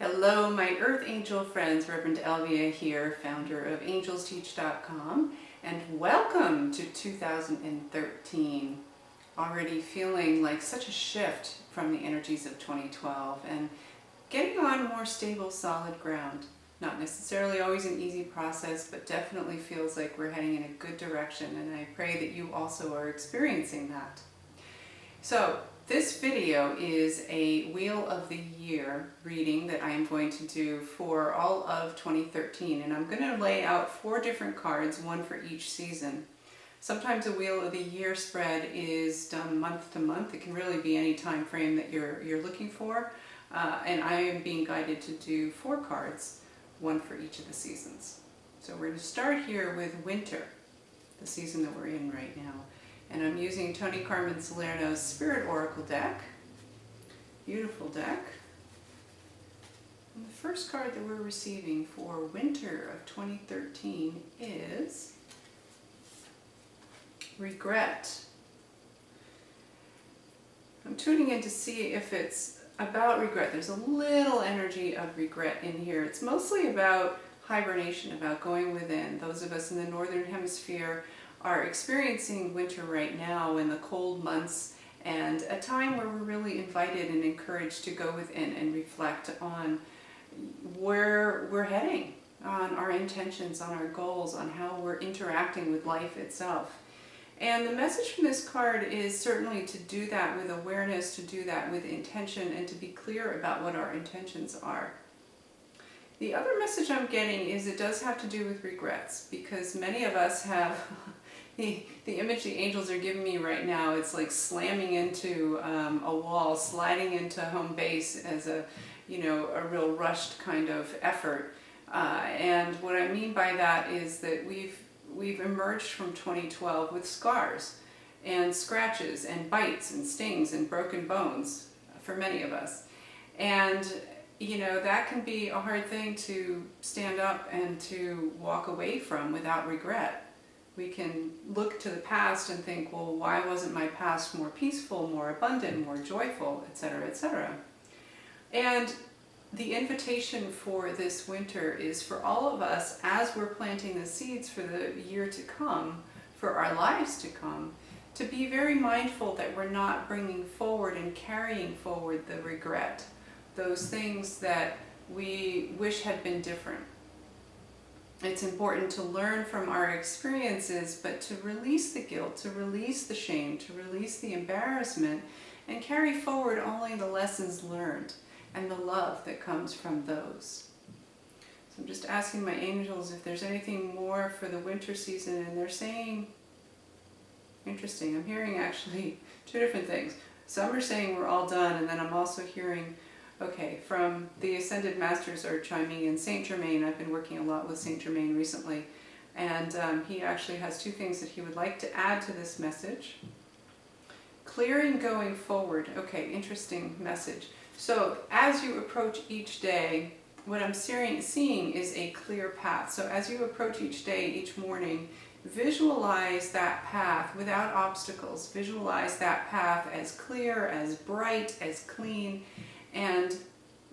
Hello, my Earth Angel friends. Reverend Elvia here, founder of AngelsTeach.com, and welcome to 2013. Already feeling like such a shift from the energies of 2012 and getting on more stable, solid ground. Not necessarily always an easy process, but definitely feels like we're heading in a good direction, and I pray that you also are experiencing that. So, this video is a Wheel of the Year reading that I am going to do for all of 2013, and I'm going to lay out 4 different cards, one for each season. Sometimes a Wheel of the Year spread is done month to month. It can really be any time frame that you're looking for, and I am being guided to do 4 cards, one for each of the seasons. So we're going to start here with winter, the season that we're in right now. And I'm using Tony Carmen Salerno's Spirit Oracle deck. Beautiful deck. And the first card that we're receiving for winter of 2013 is Regret. I'm tuning in to see if it's about regret. There's a little energy of regret in here. It's mostly about hibernation, about going within. Those of us in the Northern Hemisphere are experiencing winter right now in the cold months, and a time where we're really invited and encouraged to go within and reflect on where we're heading, on our intentions, on our goals, on how we're interacting with life itself. And the message from this card is certainly to do that with awareness, to do that with intention, and to be clear about what our intentions are. The other message I'm getting is it does have to do with regrets, because many of us have the image the angels are giving me right now. It's like slamming into a wall, sliding into home base as a real rushed kind of effort. And what I mean by that is that we've emerged from 2012 with scars and scratches and bites and stings and broken bones for many of us. And that can be a hard thing to stand up and to walk away from without regret. We can look to the past and think, well, why wasn't my past more peaceful, more abundant, more joyful, etc., etc. And the invitation for this winter is for all of us, as we're planting the seeds for the year to come, for our lives to come, to be very mindful that we're not bringing forward and carrying forward the regret, those things that we wish had been different. It's important to learn from our experiences, but to release the guilt, to release the shame, to release the embarrassment, and carry forward only the lessons learned and the love that comes from those. So I'm just asking my angels if there's anything more for the winter season, and they're saying, interesting, I'm hearing actually 2 different things. Some are saying we're all done, and then I'm also hearing, okay, from the Ascended Masters are chiming in. Saint Germain, I've been working a lot with Saint Germain recently, and he actually has 2 things that he would like to add to this message. Clearing going forward. Okay, interesting message. So as you approach each day, what I'm seeing is a clear path. So as you approach each day, each morning, visualize that path without obstacles. Visualize that path as clear, as bright, as clean, and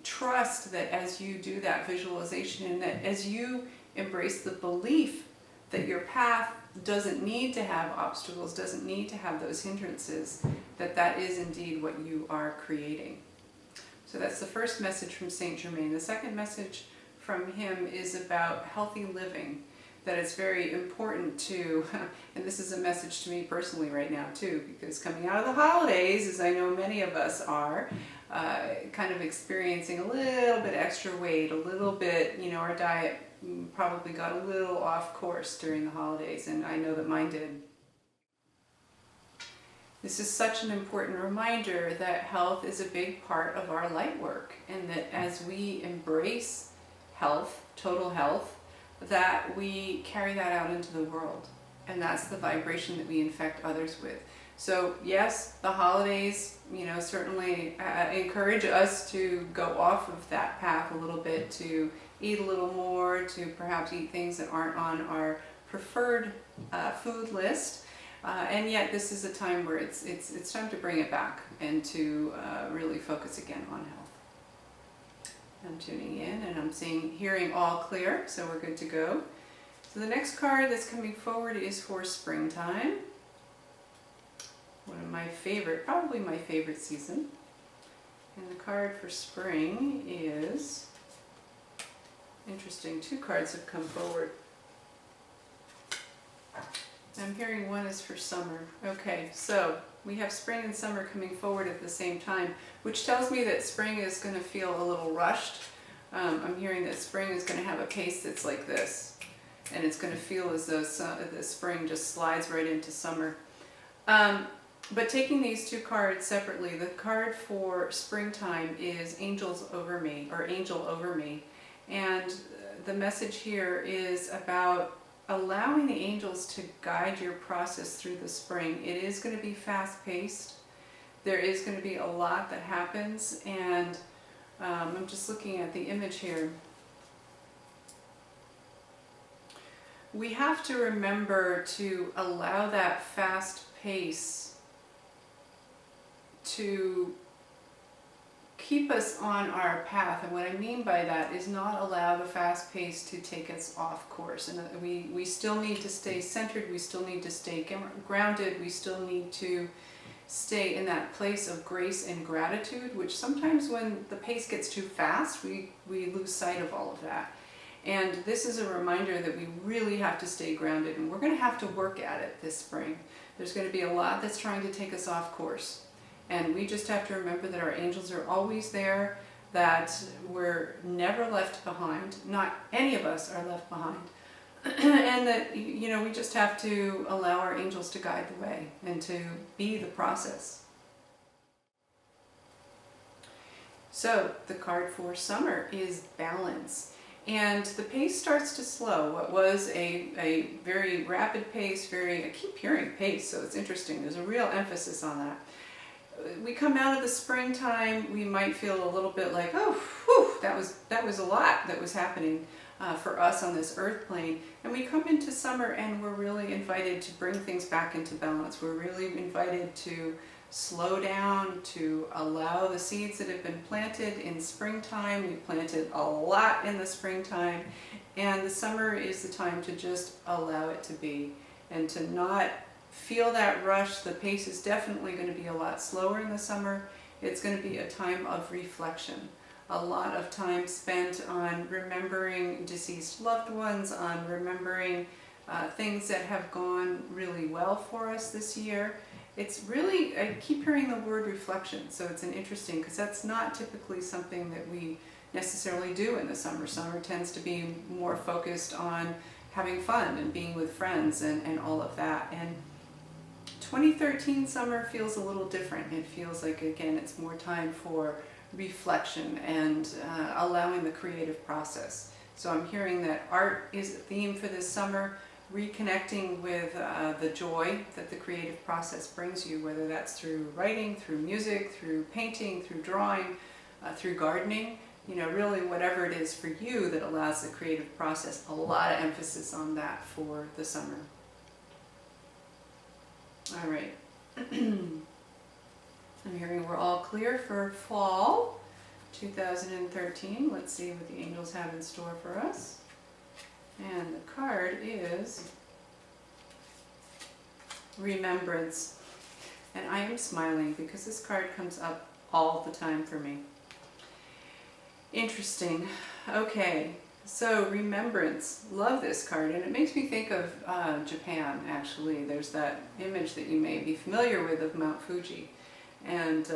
trust that as you do that visualization and that as you embrace the belief that your path doesn't need to have obstacles, doesn't need to have those hindrances, that is indeed what you are creating. So that's the first message from Saint Germain. The second message from him is about healthy living, that it's very important to, and this is a message to me personally right now too, because coming out of the holidays, as I know many of us are, kind of experiencing a little bit extra weight, a little bit, our diet probably got a little off course during the holidays, and I know that mine did. This is such an important reminder that health is a big part of our light work, and that as we embrace health, total health, that we carry that out into the world, and that's the vibration that we infect others with. So yes, the holidays, certainly encourage us to go off of that path a little bit, to eat a little more, to perhaps eat things that aren't on our preferred food list. And yet this is a time where it's time to bring it back and to really focus again on health. I'm tuning in and I'm hearing all clear, so we're good to go. So the next card that's coming forward is for springtime. One of my favorite, probably my favorite season. And the card for spring is, interesting, 2 cards have come forward. I'm hearing one is for summer. Okay, so we have spring and summer coming forward at the same time, which tells me that spring is going to feel a little rushed. I'm hearing that spring is going to have a pace that's like this, and it's going to feel as though the spring just slides right into summer. But taking these 2 cards separately, the card for springtime is Angels Over Me, or Angel Over Me. And the message here is about allowing the angels to guide your process through the spring. It is going to be fast-paced. There is going to be a lot that happens, and I'm just looking at the image here. We have to remember to allow that fast pace to keep us on our path. And what I mean by that is not allow the fast pace to take us off course. And we still need to stay centered, we still need to stay grounded, we still need to stay in that place of grace and gratitude, which sometimes when the pace gets too fast, we lose sight of all of that. And this is a reminder that we really have to stay grounded, and we're going to have to work at it this spring. There's going to be a lot that's trying to take us off course. And we just have to remember that our angels are always there, that we're never left behind. Not any of us are left behind. And that, you know, we just have to allow our angels to guide the way and to be the process. So the card for summer is balance. And the pace starts to slow. What was a very rapid pace, I keep hearing pace, so it's interesting. There's a real emphasis on that. We come out of the springtime, we might feel a little bit like, oh, whew, that was a lot that was happening for us on this earth plane. And we come into summer and we're really invited to bring things back into balance. We're really invited to slow down, to allow the seeds that have been planted in springtime. We planted a lot in the springtime, and the summer is the time to just allow it to be and to not feel that rush. The pace is definitely going to be a lot slower in the summer. It's going to be a time of reflection. A lot of time spent on remembering deceased loved ones, on remembering things that have gone really well for us this year. It's really, I keep hearing the word reflection, so it's an interesting, because that's not typically something that we necessarily do in the summer. Summer tends to be more focused on having fun and being with friends and all of that. And 2013 summer feels a little different. It feels like, again, it's more time for reflection and allowing the creative process. So I'm hearing that art is a theme for this summer, reconnecting with the joy that the creative process brings you, whether that's through writing, through music, through painting, through drawing, through gardening, you know, really whatever it is for you that allows the creative process. A lot of emphasis on that for the summer. All right. I'm hearing we're all clear for fall 2013. Let's see what the angels have in store for us. And the card is Remembrance. And I am smiling because this card comes up all the time for me. Interesting. Okay. So remembrance, love this card, and it makes me think of Japan, actually. There's that image that you may be familiar with of Mount Fuji. And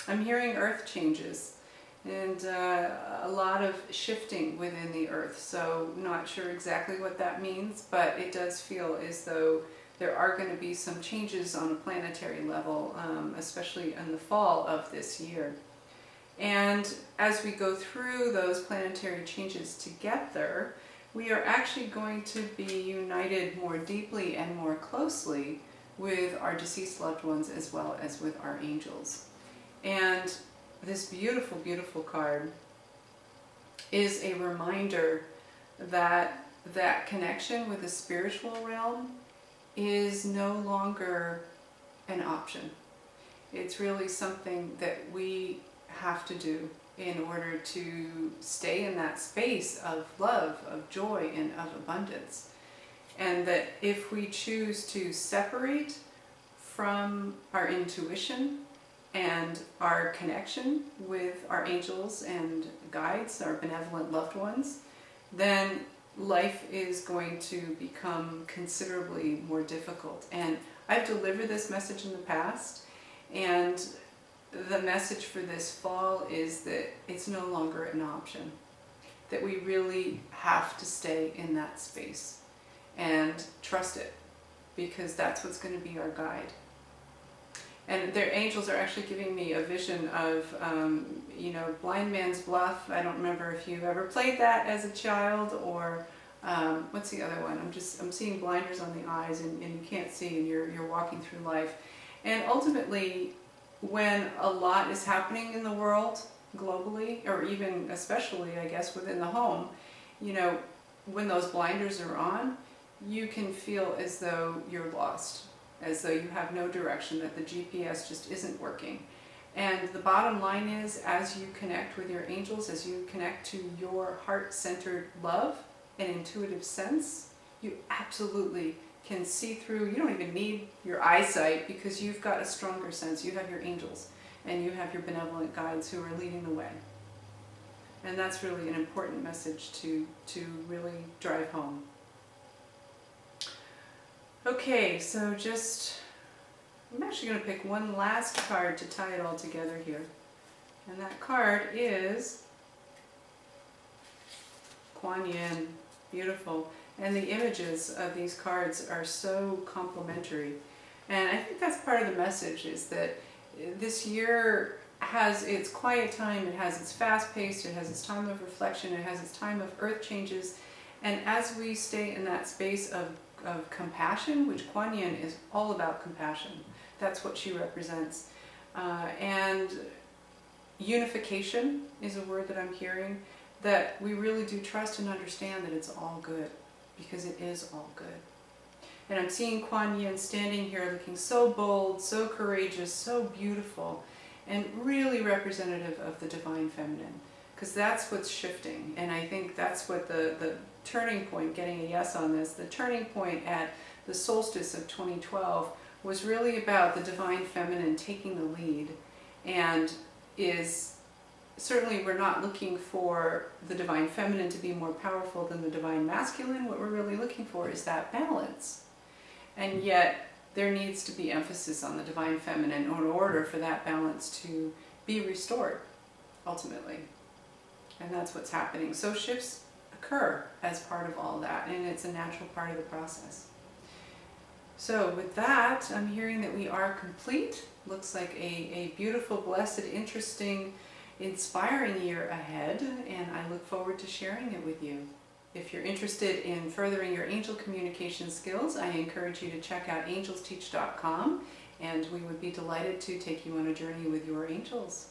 I'm hearing earth changes and a lot of shifting within the earth. So not sure exactly what that means, but it does feel as though there are going to be some changes on a planetary level, especially in the fall of this year. And as we go through those planetary changes together, we are actually going to be united more deeply and more closely with our deceased loved ones as well as with our angels. And this beautiful, beautiful card is a reminder that that connection with the spiritual realm is no longer an option. It's really something that we have to do. in order to stay in that space of love, of joy, and of abundance. And that if we choose to separate from our intuition and our connection with our angels and guides, our benevolent loved ones, then life is going to become considerably more difficult. And I've delivered this message in the past, and the message for this fall is that it's no longer an option, that we really have to stay in that space and trust it, because that's what's going to be our guide. And their angels are actually giving me a vision of, Blind Man's Bluff. I don't remember if you've ever played that as a child, or what's the other one? I'm seeing blinders on the eyes, and you can't see, and you're walking through life. And ultimately, when a lot is happening in the world globally, or even especially, I guess, within the home, when those blinders are on, you can feel as though you're lost, as though you have no direction, that the GPS just isn't working. And the bottom line is, as you connect with your angels, as you connect to your heart-centered love and intuitive sense, you absolutely can see through. You don't even need your eyesight, because you've got a stronger sense. You have your angels, and you have your benevolent guides who are leading the way. And that's really an important message to really drive home. Okay, so I'm actually going to pick one last card to tie it all together here. And that card is Kuan Yin. Beautiful. And the images of these cards are so complementary. And I think that's part of the message, is that this year has its quiet time, it has its fast paced, it has its time of reflection, it has its time of earth changes. And as we stay in that space of compassion, which Kuan Yin is all about compassion, that's what she represents. And unification is a word that I'm hearing, that we really do trust and understand that it's all good, because it is all good. And I'm seeing Kuan Yin standing here looking so bold, so courageous, so beautiful, and really representative of the divine feminine, because that's what's shifting. And I think that's what the turning point, getting a yes on this, the turning point at the solstice of 2012 was really about the divine feminine taking the lead. And is certainly, we're not looking for the divine feminine to be more powerful than the divine masculine. What we're really looking for is that balance. And yet there needs to be emphasis on the divine feminine in order for that balance to be restored, ultimately. And that's what's happening. So shifts occur as part of all that, and it's a natural part of the process. So with that, I'm hearing that we are complete. Looks like a beautiful, blessed, interesting, inspiring year ahead, and I look forward to sharing it with you. If you're interested in furthering your angel communication skills, I encourage you to check out AngelsTeach.com, and we would be delighted to take you on a journey with your angels.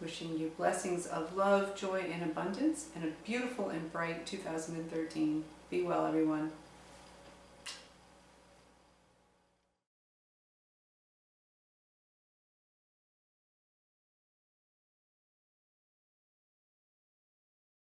Wishing you blessings of love, joy, and abundance, and a beautiful and bright 2013. Be well, everyone.